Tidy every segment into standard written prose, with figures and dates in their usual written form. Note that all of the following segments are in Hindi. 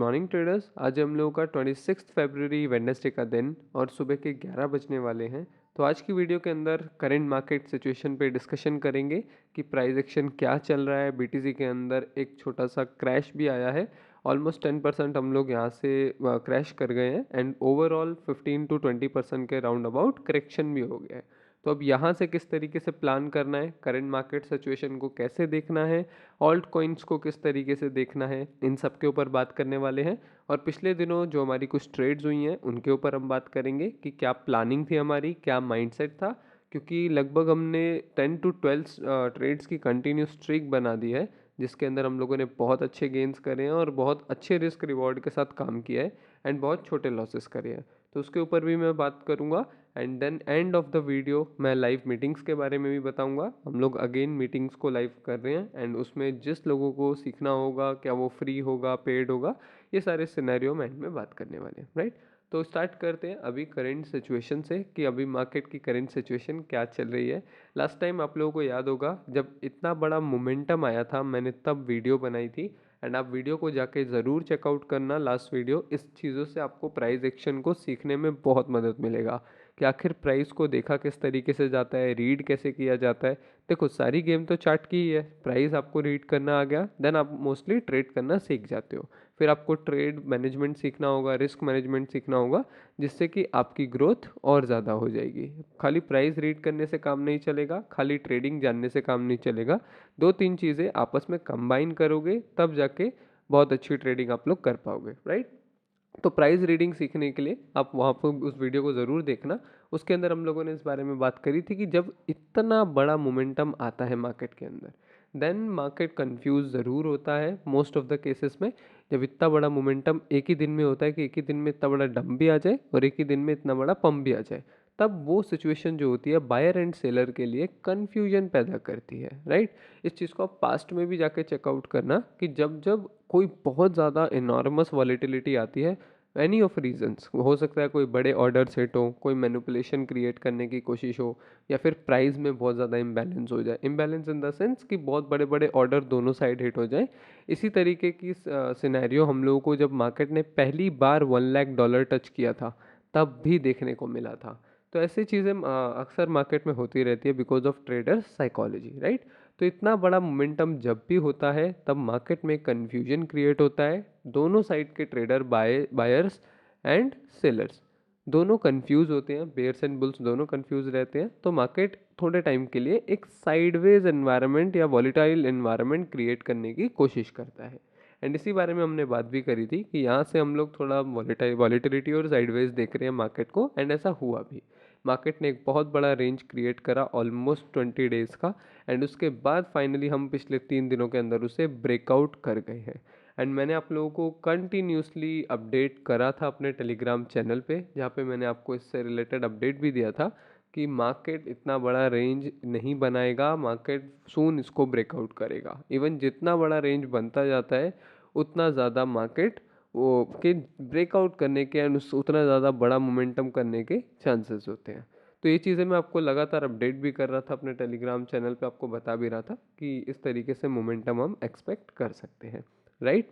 Morning traders. आज हम लोगों का 26 फरवरी वेडनेसडे का दिन और सुबह के 11 बजने वाले हैं। तो आज की वीडियो के अंदर करंट मार्केट सिचुएशन पे डिस्कशन करेंगे कि प्राइस एक्शन क्या चल रहा है। बीटीसी के अंदर एक छोटा सा क्रैश भी आया है, ऑलमोस्ट 10% हम लोग यहाँ से क्रैश कर गए हैं एंड ओवरऑल 15 to 20% के राउंड अबाउट करेक्शन भी हो गया है। तो अब यहाँ से किस तरीके से प्लान करना है, करंट मार्केट सिचुएशन को कैसे देखना है, ऑल्ट कॉइन्स को किस तरीके से देखना है, इन सब के ऊपर बात करने वाले हैं। और पिछले दिनों जो हमारी कुछ ट्रेड्स हुई हैं उनके ऊपर हम बात करेंगे कि क्या प्लानिंग थी हमारी, क्या माइंडसेट था, क्योंकि लगभग हमने 10 to 12 ट्रेड्स की कंटिन्यूस स्ट्रीक बना दी है, जिसके अंदर हम लोगों ने बहुत अच्छे गेंस करे हैं और बहुत अच्छे रिस्क रिवॉर्ड के साथ काम किया है एंड बहुत छोटे लॉसेस करे हैं। तो उसके ऊपर भी मैं बात करूँगा and then end of the video मैं लाइव मीटिंग्स के बारे में भी बताऊंगा। हम लोग अगेन मीटिंग्स को लाइव कर रहे हैं एंड उसमें जिस लोगों को सीखना होगा, क्या वो फ्री होगा, पेड होगा, ये सारे सिनेरियो में एंड में बात करने वाले हैं, राइट। तो स्टार्ट करते हैं अभी करंट सिचुएशन से कि अभी मार्केट की करंट सिचुएशन क्या चल रही है। लास्ट टाइम आप लोगों को याद होगा जब इतना बड़ा मोमेंटम आया था, मैंने तब वीडियो बनाई थी एंड आप वीडियो को जाके ज़रूर चेकआउट करना, लास्ट वीडियो। इस चीज़ों से आपको प्राइस एक्शन को सीखने में बहुत मदद मिलेगा कि आखिर प्राइस को देखा किस तरीके से जाता है, रीड कैसे किया जाता है। देखो सारी गेम तो चार्ट की ही है, प्राइस आपको रीड करना आ गया देन आप मोस्टली ट्रेड करना सीख जाते हो। फिर आपको ट्रेड मैनेजमेंट सीखना होगा, रिस्क मैनेजमेंट सीखना होगा, जिससे कि आपकी ग्रोथ और ज़्यादा हो जाएगी। खाली प्राइस रीड करने से काम नहीं चलेगा, खाली ट्रेडिंग जानने से काम नहीं चलेगा। दो तीन चीज़ें आपस में कंबाइन करोगे तब जाके बहुत अच्छी ट्रेडिंग आप लोग कर पाओगे, राइट। तो प्राइस रीडिंग सीखने के लिए आप वहाँ पर उस वीडियो को ज़रूर देखना। उसके अंदर हम लोगों ने इस बारे में बात करी थी कि जब इतना बड़ा मोमेंटम आता है मार्केट के अंदर, देन मार्केट कंफ्यूज ज़रूर होता है मोस्ट ऑफ द केसेस में। जब इतना बड़ा मोमेंटम एक ही दिन में होता है कि एक ही दिन में इतना बड़ा डंप भी आ जाए और एक ही दिन में इतना बड़ा पंप भी आ जाए, तब वो सिचुएशन जो होती है बायर एंड सेलर के लिए कन्फ्यूजन पैदा करती है, राइट। इस चीज़ को आप पास्ट में भी जाके चेकआउट करना कि जब जब कोई बहुत ज़्यादा इनॉर्मस वॉलेटिलिटी आती है, एनी ऑफ रीजंस हो सकता है, कोई बड़े ऑर्डर्स हिट हो, कोई मैनिपुलेशन क्रिएट करने की कोशिश हो, या फिर प्राइस में बहुत ज़्यादा इम्बैलेंस हो जाए। इम्बैलेंस इन द सेंस कि बहुत बड़े बड़े ऑर्डर दोनों साइड हिट हो जाए। इसी तरीके की सिनेरियो हम लोगों को जब मार्केट ने पहली बार $1 लाख टच किया था तब भी देखने को मिला था। तो ऐसी चीज़ें अक्सर मार्केट में होती रहती है because of traders psychology, right. तो इतना बड़ा मोमेंटम जब भी होता है तब मार्केट में कन्फ्यूजन क्रिएट होता है। दोनों साइड के ट्रेडर, बायर्स एंड सेलर्स दोनों कंफ्यूज होते हैं, बेयर्स एंड बुल्स दोनों कंफ्यूज रहते हैं। तो मार्केट थोड़े टाइम के लिए एक साइडवेज एनवायरनमेंट या वॉलेटाइल एनवायरनमेंट क्रिएट करने की कोशिश करता है। एंड इसी बारे में हमने बात भी करी थी कि यहाँ से हम लोग थोड़ा वॉलेटिलिटी और साइडवेज देख रहे हैं मार्केट को, एंड ऐसा हुआ भी। मार्केट ने एक बहुत बड़ा रेंज क्रिएट करा ऑलमोस्ट 20 डेज का, एंड उसके बाद फाइनली हम पिछले 3 दिनों के अंदर उसे ब्रेकआउट कर गए हैं। एंड मैंने आप लोगों को कंटिन्यूसली अपडेट करा था अपने टेलीग्राम चैनल पे, जहाँ पे मैंने आपको इससे रिलेटेड अपडेट भी दिया था कि मार्केट इतना बड़ा रेंज नहीं बनाएगा, मार्केट सून इसको ब्रेकआउट करेगा। इवन जितना बड़ा रेंज बनता जाता है उतना ज़्यादा मार्केट वो के ब्रेकआउट करने के एंड उतना ज़्यादा बड़ा मोमेंटम करने के चांसेस होते हैं। तो ये चीज़ें मैं आपको लगातार अपडेट भी कर रहा था अपने टेलीग्राम चैनल पे, आपको बता भी रहा था कि इस तरीके से मोमेंटम हम एक्सपेक्ट कर सकते हैं, राइट।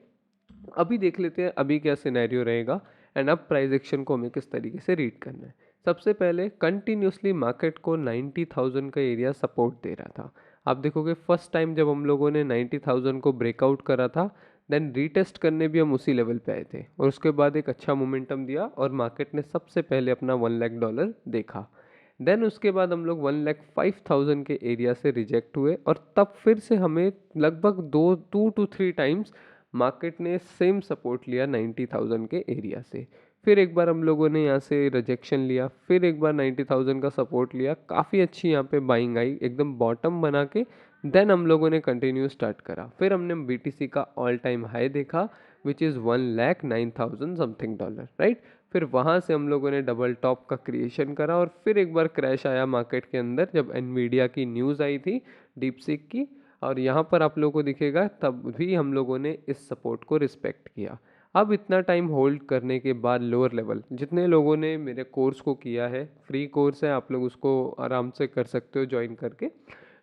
अभी देख लेते हैं अभी क्या सिनेरियो रहेगा एंड अब प्राइस एक्शन को हमें किस तरीके से रीड करना है। सबसे पहले कंटिन्यूसली मार्केट को 90,000 का एरिया सपोर्ट दे रहा था। आप देखोगे फर्स्ट टाइम जब हम लोगों ने 90,000 को ब्रेकआउट करा था, देन रीटेस्ट करने भी हम उसी लेवल पे आए थे और उसके बाद एक अच्छा मोमेंटम दिया और मार्केट ने सबसे पहले अपना $1 लाख देखा। देन उसके बाद हम लोग 1,05,000 के एरिया से रिजेक्ट हुए और तब फिर से हमें लगभग 2 to 3 टाइम्स मार्केट ने सेम सपोर्ट लिया 90,000 के एरिया से। फिर एक बार हम लोगों ने यहाँ से रिजेक्शन लिया, फिर एक बार 90,000 का सपोर्ट लिया, काफ़ी अच्छी यहाँ पे बाइंग आई एकदम बॉटम बना के। देन हम लोगों ने कंटिन्यू स्टार्ट करा, फिर हमने बीटीसी का ऑल टाइम हाई देखा which is 1,09,000 something dollar, right. फिर वहाँ से हम लोगों ने डबल टॉप का क्रिएशन करा और फिर एक बार क्रैश आया मार्केट के अंदर जब एनवीडिया की न्यूज़ आई थी डीप सीक की, और यहाँ पर आप लोगों को दिखेगा तब भी हम लोगों ने इस सपोर्ट को रिस्पेक्ट किया। अब इतना टाइम होल्ड करने के बाद लोअर लेवल, जितने लोगों ने मेरे कोर्स को किया है, फ्री कोर्स है, आप लोग उसको आराम से कर सकते हो ज्वाइन करके।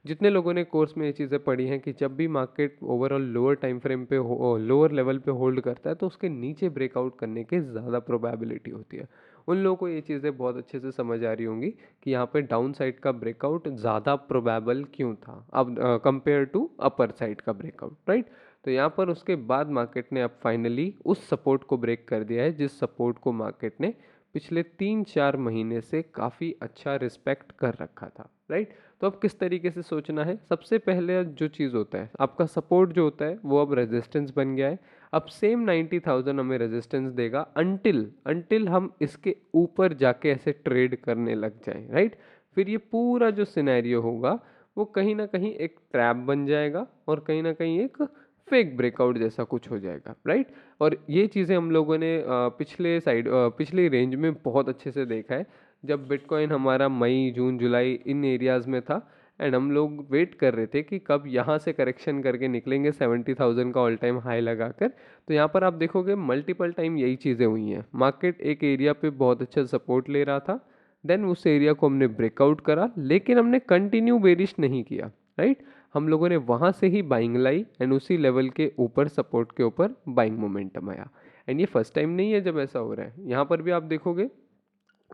जितने लोगों ने कोर्स में ये चीज़ें पढ़ी हैं कि जब भी market overall lower time frame पे लोअर लेवल पे होल्ड करता है तो उसके नीचे ब्रेकआउट करने की ज़्यादा प्रोबेबिलिटी होती है। उन लोगों को ये चीज़ें बहुत अच्छे से समझ आ रही होंगी कि यहाँ पे डाउन साइड का ब्रेकआउट ज़्यादा प्रोबेबल क्यों था अब कंपेयर टू अपर साइड का ब्रेकआउट, राइट। तो यहाँ पर उसके बाद मार्केट ने अब फाइनली उस सपोर्ट को ब्रेक कर दिया है जिस सपोर्ट को मार्केट ने पिछले 3-4 महीने से काफ़ी अच्छा रिस्पेक्ट कर रखा था, राइट। तो अब किस तरीके से सोचना है, सबसे पहले जो चीज़ होता है आपका सपोर्ट जो होता है वो अब रेजिस्टेंस बन गया है। अब सेम 90,000 हमें रेजिस्टेंस देगा अंटिल अंटिल हम इसके ऊपर जाके ऐसे ट्रेड करने लग जाएं, राइट। फिर ये पूरा जो सिनेरियो होगा वो कहीं ना कहीं एक ट्रैप बन जाएगा और कहीं ना कहीं एक फेक ब्रेकआउट जैसा कुछ हो जाएगा, राइट। और ये चीज़ें हम लोगों ने पिछले रेंज में बहुत अच्छे से देखा है जब बिटकॉइन हमारा मई जून जुलाई इन एरियाज़ में था। एंड हम लोग वेट कर रहे थे कि कब यहाँ से करेक्शन करके निकलेंगे 70,000 का ऑल टाइम हाई लगाकर। तो यहाँ पर आप देखोगे मल्टीपल टाइम यही चीज़ें हुई हैं, मार्केट एक एरिया पे बहुत अच्छा सपोर्ट ले रहा था, देन उस एरिया को हमने ब्रेकआउट करा लेकिन हमने कंटिन्यू बेरिश नहीं किया, राइट। हम लोगों ने वहाँ से ही बाइंग लाई एंड उसी लेवल के ऊपर सपोर्ट के ऊपर बाइंग मोमेंटम आया। एंड ये फर्स्ट टाइम नहीं है जब ऐसा हो रहा है, यहाँ पर भी आप देखोगे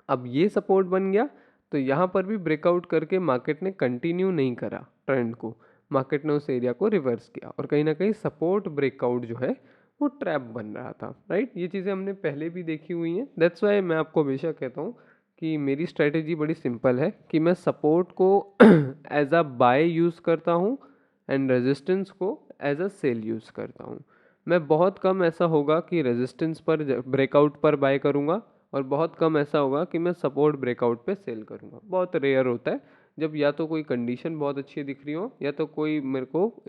अब ये सपोर्ट बन गया तो यहाँ पर भी ब्रेकआउट करके मार्केट ने कंटिन्यू नहीं करा ट्रेंड को, मार्केट ने उस एरिया को रिवर्स किया और कहीं ना कहीं सपोर्ट ब्रेकआउट जो है वो ट्रैप बन रहा था, राइट। ये चीज़ें हमने पहले भी देखी हुई हैं, दैट्स वाई मैं आपको हमेशा कहता हूँ कि मेरी स्ट्रेटेजी बड़ी सिंपल है कि मैं सपोर्ट को एज अ बाय यूज़ करता हूँ एंड रेजिस्टेंस को एज अ सेल यूज़ करता हूँ। मैं बहुत कम ऐसा होगा कि रेजिस्टेंस पर ब्रेकआउट पर बाय करूँगा और बहुत कम ऐसा होगा कि मैं सपोर्ट ब्रेकआउट पे सेल करूँगा, बहुत रेयर होता है जब या तो कोई कंडीशन बहुत अच्छी दिख रही हो या तो कोई मेरे को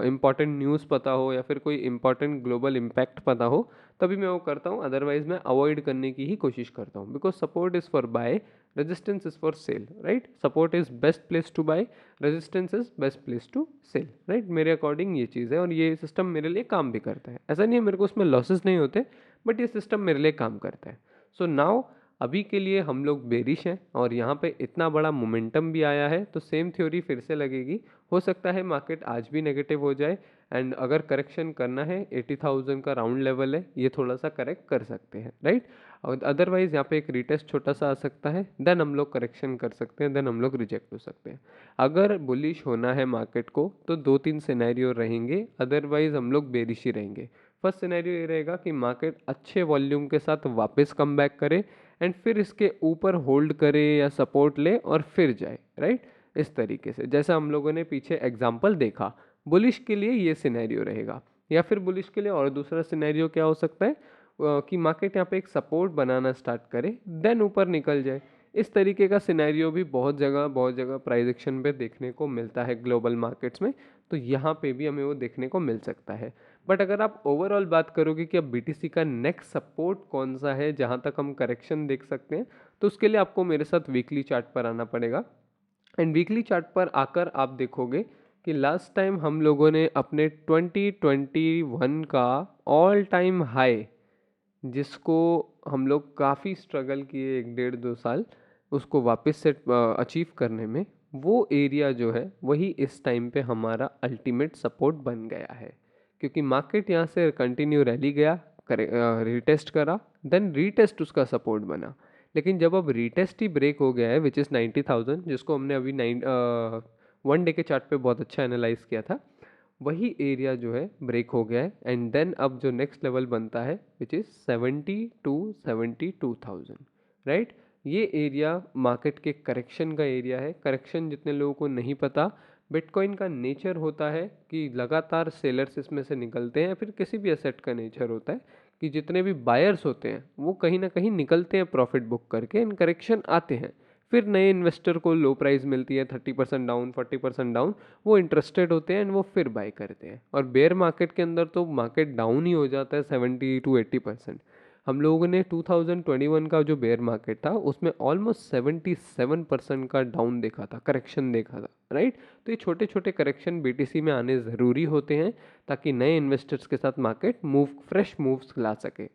इम्पॉर्टेंट न्यूज़ पता हो या फिर कोई इम्पॉर्टेंट ग्लोबल इम्पैक्ट पता हो, तभी मैं वो करता हूँ। अदरवाइज मैं अवॉइड करने की ही कोशिश करता हूँ because support is for buy, resistance is for sell, right. Support is best place to buy, resistance is best place to sell, right. मेरे अकॉर्डिंग ये चीज़ है और ये सिस्टम मेरे लिए काम भी करता है, ऐसा नहीं है मेरे को उसमें लॉसेस नहीं होते, बट ये सिस्टम मेरे लिए काम करता है। सो नाउ अभी के लिए हम लोग बेरिश हैं और यहाँ पे इतना बड़ा मोमेंटम भी आया है तो सेम थ्योरी फिर से लगेगी। हो सकता है मार्केट आज भी नेगेटिव हो जाए एंड अगर करेक्शन करना है 80,000 का राउंड लेवल है, ये थोड़ा सा करेक्ट कर सकते हैं, राइट। और अदरवाइज यहाँ पे एक रिटेस्ट छोटा सा आ सकता है, देन हम लोग करेक्शन कर सकते हैं, देन हम लोग रिजेक्ट हो सकते हैं। अगर बुलिश होना है मार्केट को तो 2-3 सिनेरियो रहेंगे, अदरवाइज हम लोग बेरिश ही रहेंगे। फर्स्ट सिनेरियो ये रहेगा कि मार्केट अच्छे वॉल्यूम के साथ वापस कम बैक करे एंड फिर इसके ऊपर होल्ड करे या सपोर्ट ले और फिर जाए, राइट। इस तरीके से जैसा हम लोगों ने पीछे एग्जांपल देखा, बुलिश के लिए ये सिनेरियो रहेगा। या फिर बुलिश के लिए और दूसरा सिनेरियो क्या हो सकता है कि मार्केट यहाँ पे एक सपोर्ट बनाना स्टार्ट करे देन ऊपर निकल जाए। इस तरीके का सिनेरियो भी बहुत जगह प्राइस एक्शन पे देखने को मिलता है ग्लोबल मार्केट्स में, तो यहाँ पे भी हमें वो देखने को मिल सकता है। बट अगर आप ओवरऑल बात करोगे कि अब बीटीसी का नेक्स्ट सपोर्ट कौन सा है जहाँ तक हम करेक्शन देख सकते हैं, तो उसके लिए आपको मेरे साथ वीकली चार्ट पर आना पड़ेगा। एंड वीकली चार्ट पर आकर आप देखोगे कि लास्ट टाइम हम लोगों ने अपने 2021 का ऑल टाइम हाई, जिसको हम लोग काफ़ी स्ट्रगल किए 1-1.5-2 साल उसको वापस से अचीव करने में, वो एरिया जो है वही इस टाइम पे हमारा अल्टीमेट सपोर्ट बन गया है। क्योंकि मार्केट यहाँ से कंटिन्यू रैली गया, रीटेस्ट करा, देन रीटेस्ट उसका सपोर्ट बना। लेकिन जब अब रीटेस्ट ही ब्रेक हो गया है विच इज़ 90,000, जिसको हमने अभी 1 डे के चार्ट पे बहुत अच्छा एनालाइज किया था, वही एरिया जो है ब्रेक हो गया है। एंड देन अब जो नेक्स्ट लेवल बनता है विच इज़ 72,000, राइट। ये एरिया मार्केट के करेक्शन का एरिया है। करेक्शन जितने लोगों को नहीं पता, बिटकॉइन का नेचर होता है कि लगातार सेलर्स इसमें से निकलते हैं, फिर किसी भी एसेट का नेचर होता है कि जितने भी बायर्स होते हैं वो कहीं ना कहीं निकलते हैं प्रॉफिट बुक करके, एंड करेक्शन आते हैं, फिर नए इन्वेस्टर को लो प्राइस मिलती है 30% डाउन 40% डाउन, वो इंटरेस्टेड होते हैं एंड वो फिर बाय करते हैं। और बेयर मार्केट के अंदर तो मार्केट डाउन ही हो जाता है 70-80%। हम लोगों ने 2021 का जो बेयर मार्केट था उसमें ऑलमोस्ट 77% का डाउन देखा था, करेक्शन देखा था, राइट। तो ये छोटे छोटे करेक्शन बीटीसी में आने ज़रूरी होते हैं ताकि नए इन्वेस्टर्स के साथ मार्केट फ्रेश मूव्स ला सके।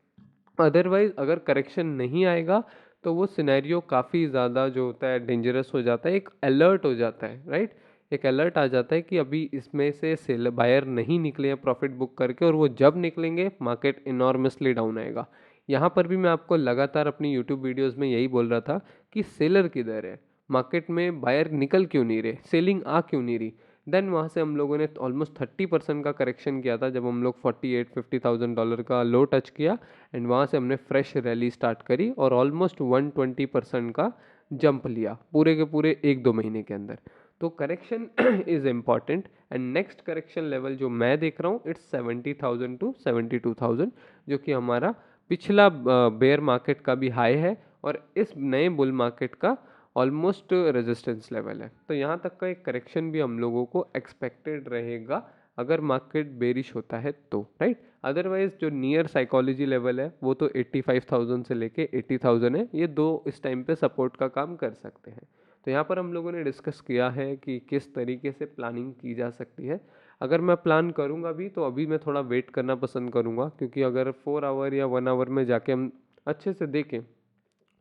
अदरवाइज अगर करेक्शन नहीं आएगा तो वो सिनेरियो काफ़ी ज़्यादा जो होता है डेंजरस हो जाता है, एक अलर्ट हो जाता है, राइट। एक अलर्ट आ जाता है कि अभी इसमें से सेल बायर नहीं निकले हैं प्रॉफिट बुक करके, और वो जब निकलेंगे मार्केट इनॉर्मसली डाउन आएगा। यहाँ पर भी मैं आपको लगातार अपनी यूट्यूब वीडियोस में यही बोल रहा था कि सेलर किधर है, मार्केट में बायर निकल क्यों नहीं रहे, सेलिंग आ क्यों नहीं रही। देन वहाँ से हम लोगों ने ऑलमोस्ट 30% का करेक्शन किया था जब हम लोग $48,000-50,000 का लो टच किया, एंड वहाँ से हमने फ्रेश रैली स्टार्ट करी और ऑलमोस्ट 120% का जंप लिया पूरे के पूरे 1-2 महीने के अंदर। तो correction is important, and next correction level जो मैं देख रहा हूँ इट्स 70,000 टू 72,000, जो कि हमारा पिछला बेयर मार्केट का भी हाई है और इस नए बुल मार्केट का ऑलमोस्ट रेजिस्टेंस लेवल है। तो यहाँ तक का एक करेक्शन भी हम लोगों को एक्सपेक्टेड रहेगा अगर मार्केट बेरिश होता है तो, राइट। अदरवाइज जो नियर साइकोलॉजी लेवल है वो तो 85,000 से लेके 80,000 है, ये दो इस टाइम पे सपोर्ट का काम कर सकते हैं। तो यहाँ पर हम लोगों ने डिस्कस किया है कि किस तरीके से प्लानिंग की जा सकती है। अगर मैं प्लान करूँगा भी तो अभी मैं थोड़ा वेट करना पसंद करूँगा, क्योंकि अगर 4 आवर या 1 आवर में जाके हम अच्छे से देखें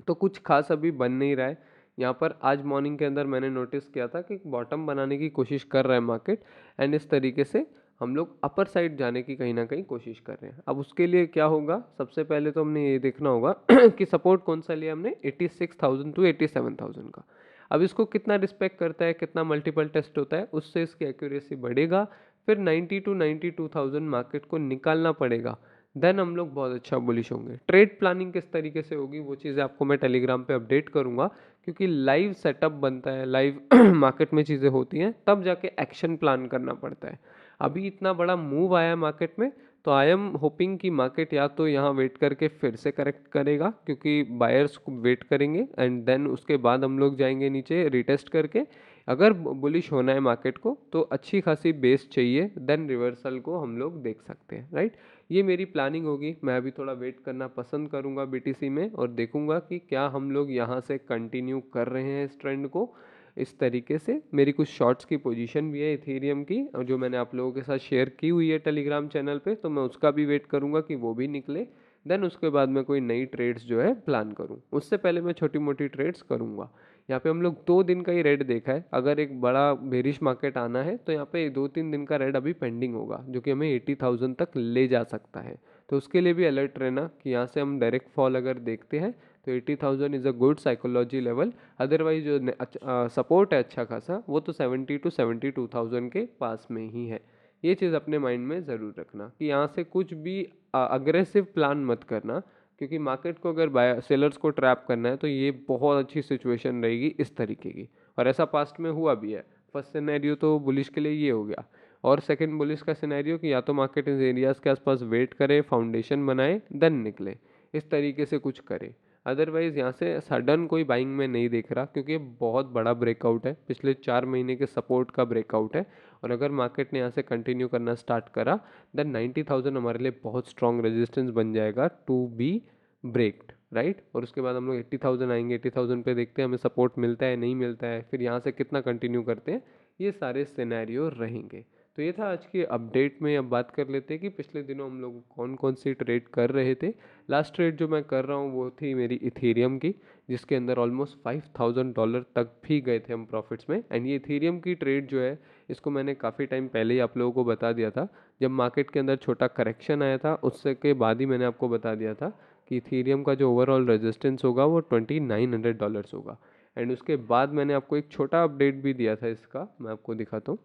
तो कुछ खास अभी बन नहीं रहा है। यहाँ पर आज मॉर्निंग के अंदर मैंने नोटिस किया था कि बॉटम बनाने की कोशिश कर रहा है मार्केट, एंड इस तरीके से हम लोग अपर साइड जाने की कहीं ना कहीं कोशिश कर रहे हैं। अब उसके लिए क्या होगा, सबसे पहले तो हमने ये देखना होगा कि सपोर्ट कौन सा लिया हमने, 86,000 टू 87,000 का। अब इसको कितना रिस्पेक्ट करता है, कितना मल्टीपल टेस्ट होता है, उससे इसकी एक्यूरेसी बढ़ेगा। फिर 90 टू 92,000 मार्केट को निकालना पड़ेगा, देन हम लोग बहुत अच्छा बुलिश होंगे। ट्रेड प्लानिंग किस तरीके से होगी वो चीज़ें आपको मैं टेलीग्राम पे अपडेट करूंगा, क्योंकि लाइव सेटअप बनता है, लाइव मार्केट में चीज़ें होती हैं, तब जाके एक्शन प्लान करना पड़ता है। अभी इतना बड़ा मूव आया है मार्केट में, तो आई एम होपिंग कि मार्केट या तो यहाँ वेट करके फिर से करेक्ट करेगा, क्योंकि बायर्स को वेट करेंगे, एंड देन उसके बाद हम लोग जाएंगे नीचे रिटेस्ट करके। अगर बुलिश होना है मार्केट को तो अच्छी खासी बेस चाहिए, देन रिवर्सल को हम लोग देख सकते हैं, राइट। ये मेरी प्लानिंग होगी। मैं अभी थोड़ा वेट करना पसंद करूंगा बीटीसी में, और देखूंगा कि क्या हम लोग यहाँ से कंटिन्यू कर रहे हैं इस ट्रेंड को। इस तरीके से मेरी कुछ शॉर्ट्स की पोजीशन भी है इथेरियम की, और जो मैंने आप लोगों के साथ शेयर की हुई है टेलीग्राम चैनल पे, तो मैं उसका भी वेट करूंगा कि वो भी निकले। देन उसके बाद मैं कोई नई ट्रेड्स जो है प्लान करूं, उससे पहले मैं छोटी मोटी ट्रेड्स करूंगा। यहाँ पे हम लोग 2 दिन का ही रेड देखा है। अगर एक बड़ा बेरिश मार्केट आना है तो यहाँ पे 2-3 दिन का रेड अभी पेंडिंग होगा, जो कि हमें 80,000 तक ले जा सकता है। तो उसके लिए भी अलर्ट रहना कि यहाँ से हम डायरेक्ट फॉल अगर देखते हैं तो 80,000 is a good psychology level. Otherwise जो सपोर्ट है अच्छा खासा, वो तो 70 टू 72,000 के पास में ही है। ये चीज़ अपने माइंड में ज़रूर रखना कि यहाँ से कुछ भी अग्रेसिव प्लान मत करना, क्योंकि मार्केट को अगर बाय सेलर्स को ट्रैप करना है तो ये बहुत अच्छी सिचुएशन रहेगी इस तरीके की, और ऐसा पास्ट में हुआ भी है। फर्स्ट सिनेरियो तो बुलिश के लिए ये हो गया, और सेकंड बुलिश का सिनेरियो कि या तो मार्केट इस एरियाज के आसपास वेट करे, फाउंडेशन बनाए, देन निकले, इस तरीके से कुछ करे। अदरवाइज यहाँ से सडन कोई बाइंग में नहीं देख रहा, क्योंकि ये बहुत बड़ा ब्रेकआउट है, पिछले 4 महीने के सपोर्ट का ब्रेकआउट है। और अगर मार्केट ने यहाँ से कंटिन्यू करना स्टार्ट करा, देन 90,000 हमारे लिए बहुत स्ट्रॉन्ग रेजिस्टेंस बन जाएगा टू बी ब्रेक्ड, राइट। और उसके बाद हम लोग 80,000 आएंगे, 80,000 पे देखते हैं हमें सपोर्ट मिलता है नहीं मिलता है, फिर यहाँ से कितना कंटिन्यू करते हैं, ये सारे सिनेरियो रहेंगे। तो ये था आज की अपडेट में। अब बात कर लेते हैं कि पिछले दिनों हम लोग कौन कौन सी ट्रेड कर रहे थे। लास्ट ट्रेड जो मैं कर रहा हूँ वो थी मेरी इथेरियम की, जिसके अंदर ऑलमोस्ट $5,000 तक भी गए थे हम प्रॉफिट्स में। एंड ये इथेरियम की ट्रेड जो है, इसको मैंने काफ़ी टाइम पहले ही आप लोगों को बता दिया था, जब मार्केट के अंदर छोटा करेक्शन आया था, उससे के बाद ही मैंने आपको बता दिया था कि इथेरियम का जो ओवरऑल रेजिस्टेंस होगा वो $2,900 होगा। एंड उसके बाद मैंने आपको एक छोटा अपडेट भी दिया था इसका, मैं आपको दिखाता हूँ।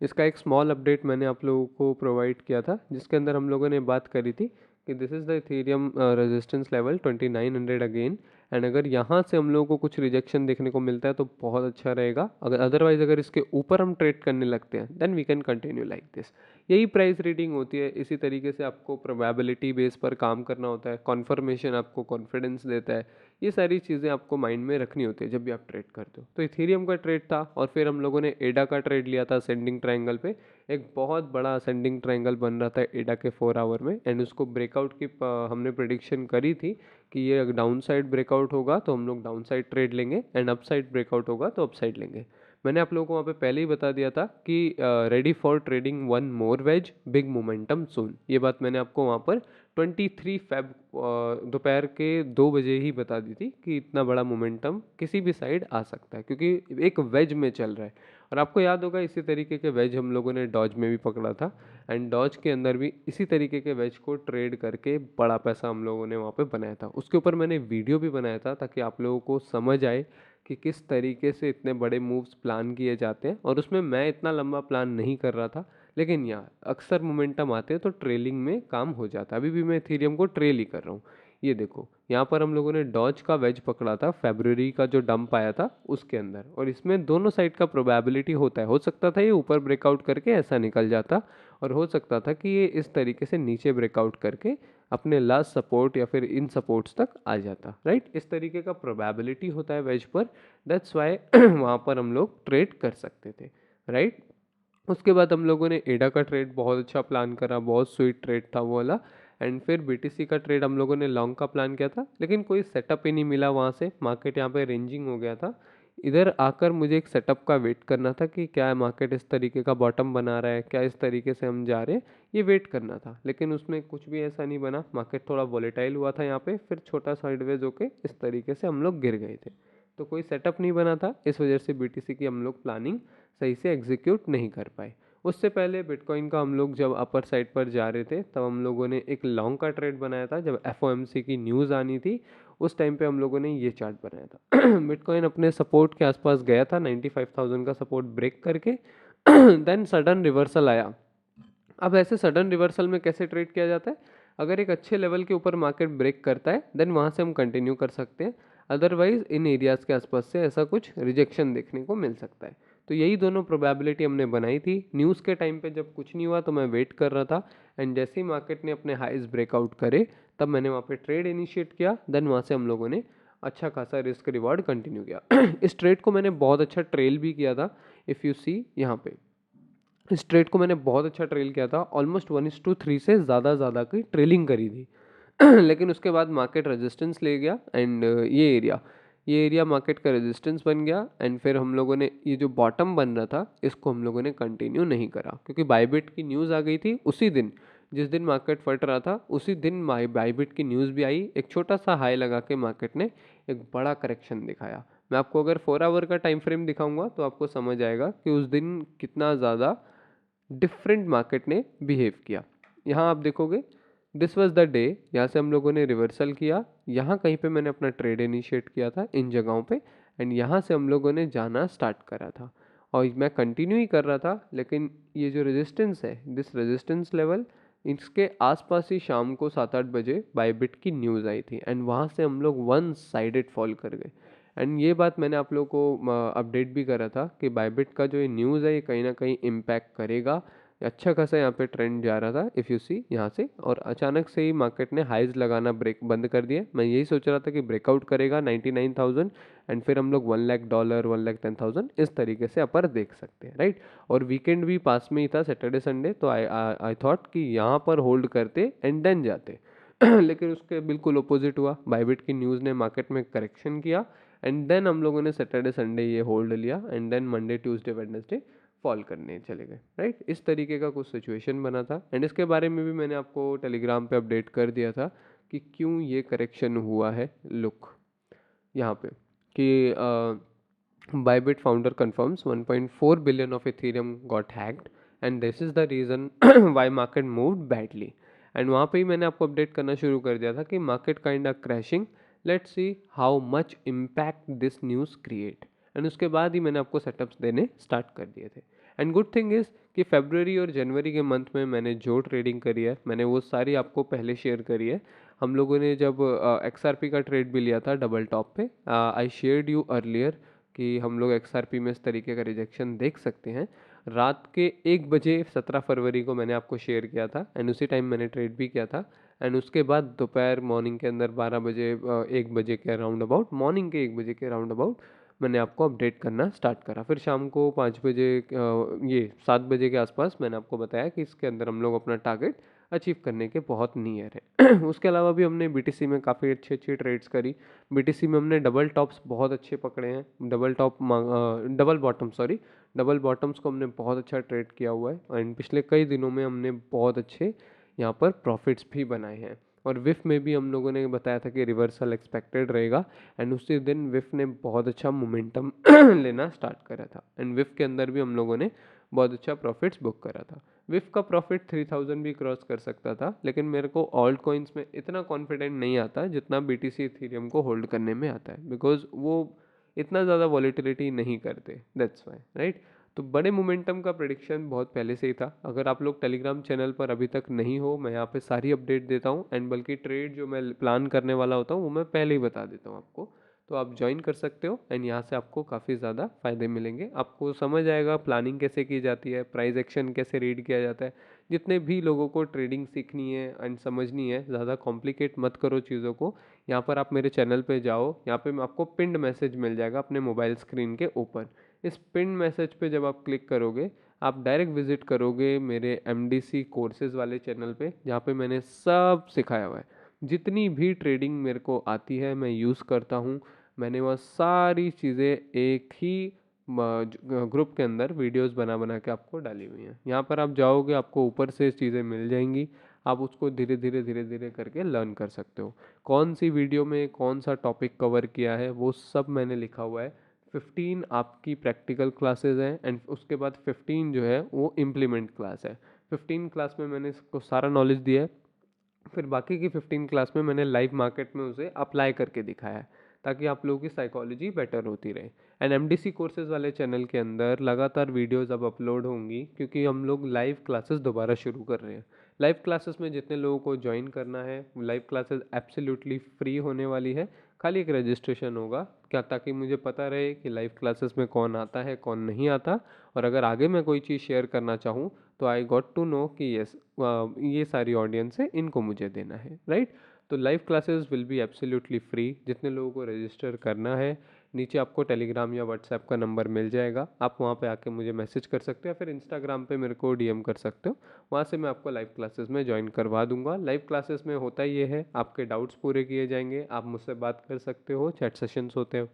इसका एक स्मॉल अपडेट मैंने आप लोगों को प्रोवाइड किया था, जिसके अंदर हम लोगों ने बात करी थी कि this is the Ethereum resistance level 2,900 again. And अगर यहाँ से हम लोगों को कुछ रिजेक्शन देखने को मिलता है तो बहुत अच्छा रहेगा। अगर अदरवाइज अगर इसके ऊपर हम ट्रेड करने लगते हैं then we can continue like this. यही प्राइस रीडिंग होती है। इसी तरीके से आपको प्रोबेबिलिटी बेस पर काम करना होता है, कॉन्फर्मेशन आपको कॉन्फिडेंस देता है, ये सारी चीज़ें आपको माइंड में रखनी होती है जब भी आप ट्रेड करते हो। तो इथेरियम का ट्रेड था, और फिर हम लोगों ने एडा का ट्रेड लिया था असेंडिंग ट्रायंगल पे। एक बहुत बड़ा असेंडिंग ट्रायंगल बन रहा था एडा के 4 आवर में, एंड उसको ब्रेकआउट की हमने प्रेडिक्शन करी थी कि ये डाउन साइड ब्रेकआउट होगा तो हम लोग डाउन साइड ट्रेड लेंगे, एंड अप साइड ब्रेकआउट होगा तो अप साइड लेंगे। मैंने आप लोगों को वहाँ पे पहले ही बता दिया था कि ready for trading one more wedge, big momentum soon, ये बात मैंने आपको वहाँ पर 23 फेब दोपहर के 2 बजे ही बता दी थी कि इतना बड़ा मोमेंटम किसी भी साइड आ सकता है, क्योंकि एक वेज में चल रहा है। और आपको याद होगा इसी तरीके के वेज हम लोगों ने डॉज में भी पकड़ा था, एंड डॉज के अंदर भी इसी तरीके के वेज को ट्रेड करके बड़ा पैसा हम लोगों ने वहाँ पे बनाया था। उसके ऊपर मैंने वीडियो भी बनाया था ताकि आप लोगों को समझ आए कि किस तरीके से इतने बड़े मूव्स प्लान किए जाते हैं। और उसमें मैं इतना लंबा प्लान नहीं कर रहा था, लेकिन यहाँ अक्सर मोमेंटम आते हैं तो ट्रेलिंग में काम हो जाता है। अभी भी मैं इथेरियम को ट्रेल ही कर रहा हूँ। ये देखो, यहाँ पर हम लोगों ने डॉज का वेज पकड़ा था फरवरी का जो डंप आया था उसके अंदर, और इसमें दोनों साइड का प्रोबेबिलिटी होता है। हो सकता था ये ऊपर ब्रेकआउट करके ऐसा निकल जाता, और हो सकता था कि ये इस तरीके से नीचे ब्रेकआउट करके अपने लास्ट सपोर्ट या फिर इन सपोर्ट्स तक आ जाता, राइट। इस तरीके का प्रोबेबिलिटी होता है वेज पर, दैट्स वाई वहाँ पर हम लोग ट्रेड कर सकते थे, राइट। उसके बाद हम लोगों ने एडा का ट्रेड बहुत अच्छा प्लान करा, बहुत स्वीट ट्रेड था वो वाला। एंड फिर बीटीसी का ट्रेड हम लोगों ने लॉन्ग का प्लान किया था, लेकिन कोई सेटअप ही नहीं मिला वहाँ से। मार्केट यहाँ पे रेंजिंग हो गया था। इधर आकर मुझे एक सेटअप का वेट करना था कि क्या मार्केट इस तरीके का बॉटम बना रहा है, क्या इस तरीके से हम जा रहे हैं, ये वेट करना था। लेकिन उसमें कुछ भी ऐसा नहीं बना। मार्केट थोड़ा वॉलेटाइल हुआ था यहाँ पे, फिर छोटा साइडवेज होके इस तरीके से हम लोग गिर गए थे। तो कोई सेटअप नहीं बना था, इस वजह से बीटीसी की हम लोग प्लानिंग सही से एग्जीक्यूट नहीं कर पाए। उससे पहले बिटकॉइन का हम लोग जब अपर साइड पर जा रहे थे तब हम लोगों ने एक लॉन्ग का ट्रेड बनाया था। जब एफओएमसी की न्यूज़ आनी थी उस टाइम पे हम लोगों ने ये चार्ट बनाया था। बिटकॉइन अपने सपोर्ट के आसपास गया था 95,000 का सपोर्ट ब्रेक करके। देन सडन रिवर्सल आया। अब ऐसे सडन रिवर्सल में कैसे ट्रेड किया जाता है, अगर एक अच्छे लेवल के ऊपर मार्केट ब्रेक करता है देन वहाँ से हम कंटिन्यू कर सकते हैं, अदरवाइज इन एरियाज़ के आसपास से ऐसा कुछ रिजेक्शन देखने को मिल सकता है। तो यही दोनों प्रोबेबिलिटी हमने बनाई थी। न्यूज़ के टाइम पे जब कुछ नहीं हुआ तो मैं वेट कर रहा था, एंड जैसे ही मार्केट ने अपने हाइज ब्रेकआउट करे तब मैंने वहाँ पे ट्रेड इनिशिएट किया। देन वहाँ से हम लोगों ने अच्छा खासा रिस्क रिवॉर्ड कंटिन्यू किया। इस ट्रेड को मैंने बहुत अच्छा ट्रेल भी किया था। इफ़ यू सी यहाँ पे इस ट्रेड को मैंने बहुत अच्छा ट्रेल किया था, ऑलमोस्ट 1:3 से ज़्यादा की ट्रेलिंग करी थी। लेकिन उसके बाद मार्केट रेजिस्टेंस ले गया, एंड ये एरिया मार्केट का रेजिस्टेंस बन गया। एंड फिर हम लोगों ने ये जो बॉटम बन रहा था इसको हम लोगों ने कंटिन्यू नहीं करा, क्योंकि बाइबिट की न्यूज़ आ गई थी उसी दिन। जिस दिन मार्केट फट रहा था उसी दिन बाइबिट की न्यूज़ भी आई। एक छोटा सा हाई लगा के मार्केट ने एक बड़ा करेक्शन दिखाया। मैं आपको अगर 4 आवर का टाइम फ्रेम दिखाऊंगा तो आपको समझ आएगा कि उस दिन कितना ज़्यादा डिफरेंट मार्केट ने बिहेव किया। यहाँ आप देखोगे दिस वॉज द डे। यहाँ से हम लोगों ने रिवर्सल किया, यहाँ कहीं पे मैंने अपना ट्रेड इनिशिएट किया था इन जगहों पे, एंड यहाँ से हम लोगों ने जाना स्टार्ट करा था। और मैं कंटिन्यू ही कर रहा था, लेकिन ये जो रेजिस्टेंस है, दिस रेजिस्टेंस लेवल, इसके आसपास ही शाम को 7-8 बजे बाइबिट की न्यूज़ आई थी, एंड वहाँ से हम लोग वन साइडेड फॉल कर गए। एंड ये बात मैंने आप लोगों को अपडेट भी करा था कि बाइबिट का जो ये न्यूज़ है ये कहीं ना कहीं इम्पैक्ट करेगा। अच्छा खासा यहाँ पे ट्रेंड जा रहा था इफ़ यू सी यहाँ से, और अचानक से ही मार्केट ने हाइज लगाना ब्रेक बंद कर दिया। मैं यही सोच रहा था कि ब्रेकआउट करेगा 99,000, एंड फिर हम लोग $1,00,000 1,10,000 इस तरीके से अपर देख सकते हैं, राइट। और वीकेंड भी पास में ही था, सैटरडे संडे, तो आई थॉट कि यहाँ पर होल्ड करते एंड देन जाते। लेकिन उसके बिल्कुल अपोजिट हुआ। बाइबिट की न्यूज़ ने मार्केट में करेक्शन किया, एंड देन हम लोगों ने सैटरडे संडे ये होल्ड लिया, and then Monday Tuesday Wednesday fall करने चले गए, राइट। इस तरीके का कुछ सिचुएशन बना था, एंड इसके बारे में भी मैंने आपको टेलीग्राम पे अपडेट कर दिया था कि क्यों ये करेक्शन हुआ है। लुक यहाँ पे कि Bybit founder confirms 1.4 billion of Ethereum got hacked and this is the reason why market moved badly। And वहाँ पे ही मैंने आपको अपडेट करना शुरू कर दिया था कि market kind of crashing, let's see how much impact this news create. And उसके बाद ही मैंने आपको सेटअप्स देने स्टार्ट कर दिए थे। एंड गुड थिंग इज़ कि फरवरी और जनवरी के मंथ में मैंने जो ट्रेडिंग करी है मैंने वो सारी आपको पहले शेयर करी है। हम लोगों ने जब XRP का ट्रेड भी लिया था डबल टॉप पे, आई शेयर्ड यू अर्लियर कि हम लोग XRP में इस तरीके का रिजेक्शन देख सकते हैं। रात के 1 बजे 17 फरवरी को मैंने आपको शेयर किया था, एंड उसी टाइम मैंने ट्रेड भी किया था। एंड उसके बाद दोपहर मॉर्निंग के अंदर 12 बजे 1 बजे के राउंड अबाउट, मॉर्निंग के 1 बजे के राउंड अबाउट मैंने आपको अपडेट करना स्टार्ट करा। फिर शाम को 5 बजे ये 7 बजे के आसपास मैंने आपको बताया कि इसके अंदर हम लोग अपना टारगेट अचीव करने के बहुत नियर है। उसके अलावा भी हमने BTC में काफ़ी अच्छी अच्छी ट्रेड्स करी। BTC में हमने डबल टॉप्स बहुत अच्छे पकड़े हैं, डबल बॉटम्स को हमने बहुत अच्छा ट्रेड किया हुआ है, एंड पिछले कई दिनों में हमने बहुत अच्छे यहाँ पर प्रॉफिट्स भी बनाए हैं। और विफ में भी हम लोगों ने बताया था कि रिवर्सल एक्सपेक्टेड रहेगा, एंड उसी दिन विफ ने बहुत अच्छा मोमेंटम लेना स्टार्ट करा था, एंड विफ के अंदर भी हम लोगों ने बहुत अच्छा प्रॉफिट्स बुक करा था। विफ का प्रॉफिट 3000 भी क्रॉस कर सकता था, लेकिन मेरे को ऑल्ट कॉइन्स में इतना कॉन्फिडेंट नहीं आता जितना BTC इथेरियम को होल्ड करने में आता है, बिकॉज वो इतना ज़्यादा वॉलीटिलिटी नहीं करते, दैट्स वाई, राइट। तो बड़े मोमेंटम का प्रेडिक्शन बहुत पहले से ही था। अगर आप लोग टेलीग्राम चैनल पर अभी तक नहीं हो, मैं यहाँ पे सारी अपडेट देता हूँ, एंड बल्कि ट्रेड जो मैं प्लान करने वाला होता हूँ वो मैं पहले ही बता देता हूँ आपको। तो आप ज्वाइन कर सकते हो, एंड यहाँ से आपको काफ़ी ज़्यादा फ़ायदे मिलेंगे। आपको समझ आएगा प्लानिंग कैसे की जाती है, प्राइस एक्शन कैसे रीड किया जाता है। जितने भी लोगों को ट्रेडिंग सीखनी है एंड समझनी है, ज़्यादा कॉम्प्लिकेट मत करो चीज़ों को। यहाँ पर आप मेरे चैनल पे जाओ, यहाँ पे आपको पिंड मैसेज मिल जाएगा अपने मोबाइल स्क्रीन के ऊपर। इस पिन मैसेज पे जब आप क्लिक करोगे, आप डायरेक्ट विजिट करोगे मेरे MDC कोर्सेज वाले चैनल पे, जहाँ पे मैंने सब सिखाया हुआ है। जितनी भी ट्रेडिंग मेरे को आती है मैं यूज़ करता हूँ, मैंने वह सारी चीज़ें एक ही ग्रुप के अंदर वीडियोस बना बना के आपको डाली हुई हैं। यहाँ पर आप जाओगे, आपको ऊपर से चीज़ें मिल जाएंगी, आप उसको धीरे धीरे धीरे धीरे करके लर्न कर सकते हो। कौन सी वीडियो में कौन सा टॉपिक कवर किया है वो सब मैंने लिखा हुआ है। 15 आपकी प्रैक्टिकल क्लासेस हैं, एंड उसके बाद 15 जो है वो इम्प्लीमेंट क्लास है। 15 क्लास में मैंने इसको सारा नॉलेज दिया है, फिर बाकी की 15 क्लास में मैंने लाइव मार्केट में उसे अप्लाई करके दिखाया है, ताकि आप लोगों की साइकोलॉजी बेटर होती रहे। एंड MDC कोर्सेज वाले चैनल के अंदर लगातार वीडियोस अब अपलोड होंगी, क्योंकि हम लोग लाइव क्लासेस दोबारा शुरू कर रहे हैं। लाइव क्लासेस में जितने लोगों को ज्वाइन करना है, लाइव क्लासेस एब्सोल्युटली फ्री होने वाली है। खाली एक रजिस्ट्रेशन होगा क्या, ताकि मुझे पता रहे कि लाइव क्लासेस में कौन आता है कौन नहीं आता, और अगर आगे मैं कोई चीज़ शेयर करना चाहूँ तो आई गॉट टू नो कि यस ये सारी ऑडियंस है, इनको मुझे देना है, राइट। तो live classes will be absolutely free. जितने लोगों को रजिस्टर करना है, नीचे आपको टेलीग्राम या व्हाट्सएप का नंबर मिल जाएगा, आप वहाँ पे आके मुझे मैसेज कर सकते हो, या फिर इंस्टाग्राम पे मेरे को DM कर सकते हो। वहाँ से मैं आपको लाइव क्लासेस में ज्वाइन करवा दूंगा। लाइव क्लासेस में होता ये है, आपके डाउट्स पूरे किए जाएंगे, आप मुझसे बात कर सकते हो, चैट सेशंस होते हैं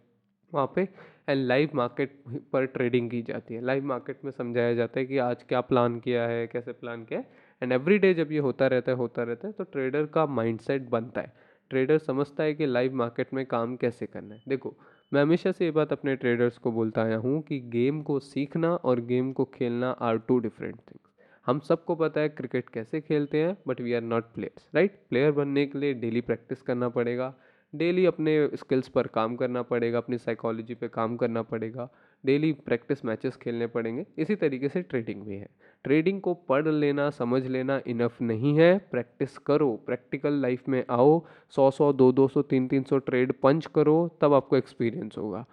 वहाँ पे, एंड लाइव मार्केट पर ट्रेडिंग की जाती है। लाइव मार्केट में समझाया जाता है कि आज क्या प्लान किया है, कैसे प्लान किया है, एंड एवरी डे जब ये होता रहता है तो ट्रेडर का माइंडसेट बनता है। ट्रेडर समझता है कि लाइव मार्केट में काम कैसे करना है। देखो, मैं हमेशा से ये बात अपने ट्रेडर्स को बोलता आया हूँ कि गेम को सीखना और गेम को खेलना आर टू डिफरेंट थिंग्स। हम सबको पता है क्रिकेट कैसे खेलते हैं, but we are not players, right. Player बनने के लिए डेली प्रैक्टिस करना पड़ेगा, डेली अपने स्किल्स पर काम करना पड़ेगा, अपनी साइकोलॉजी पे काम करना पड़ेगा, डेली प्रैक्टिस मैचेस खेलने पड़ेंगे। इसी तरीके से ट्रेडिंग भी है। ट्रेडिंग को पढ़ लेना, समझ लेना इनफ नहीं है, प्रैक्टिस करो, प्रैक्टिकल लाइफ में आओ, 100 200 300 ट्रेड पंच करो, तब आपको एक्सपीरियंस होगा।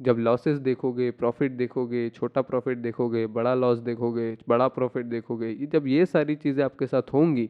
जब लॉसेस देखोगे, प्रॉफिट देखोगे, छोटा प्रॉफिट देखोगे, बड़ा लॉस देखोगे, बड़ा प्रॉफिट देखोगे, जब ये सारी चीज़ें आपके साथ होंगी,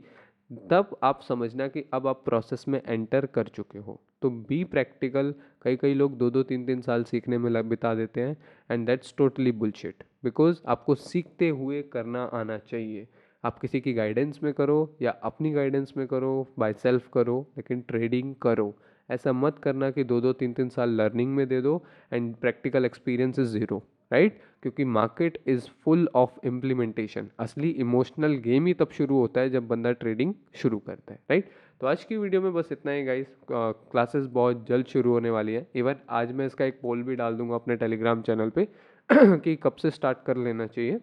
तब आप समझना कि अब आप प्रोसेस में एंटर कर चुके हो। तो बी प्रैक्टिकल। कई कई लोग 2 2 3 3 साल सीखने में बिता देते हैं, and that's totally bullshit, because आपको सीखते हुए करना आना चाहिए। आप किसी की गाइडेंस में करो या अपनी गाइडेंस में करो, बाय सेल्फ करो, लेकिन ट्रेडिंग करो। ऐसा मत करना कि 2 2 3 3 साल लर्निंग में दे दो and practical experience is zero, right. क्योंकि market is full of implementation. असली इमोशनल गेम ही तब शुरू होता है जब बंदा ट्रेडिंग शुरू करता है, राइट। तो आज की वीडियो में बस इतना ही गाइस। क्लासेस बहुत जल्द शुरू होने वाली है। इवन आज मैं इसका एक पोल भी डाल दूंगा अपने टेलीग्राम चैनल पे कि कब से स्टार्ट कर लेना चाहिए।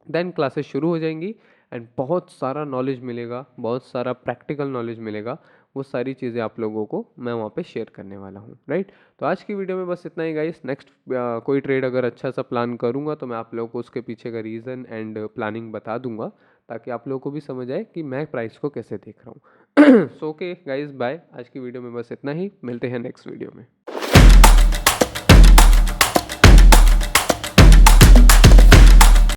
देन क्लासेस शुरू हो जाएंगी, एंड बहुत सारा नॉलेज मिलेगा, बहुत सारा प्रैक्टिकल नॉलेज मिलेगा। वो सारी चीज़ें आप लोगों को मैं वहाँ पे शेयर करने वाला हूँ, राइट। तो आज की वीडियो में बस इतना ही गाइस। नेक्स्ट कोई ट्रेड अगर अच्छा सा प्लान करूँगा तो मैं आप लोगों को उसके पीछे का रीज़न एंड प्लानिंग बता दूंगा, ताकि आप लोगों को भी समझ आए कि मैं प्राइस को कैसे देख रहा हूँ। So okay guys, bye. आज की वीडियो में बस इतना ही, मिलते हैं नेक्स्ट वीडियो में।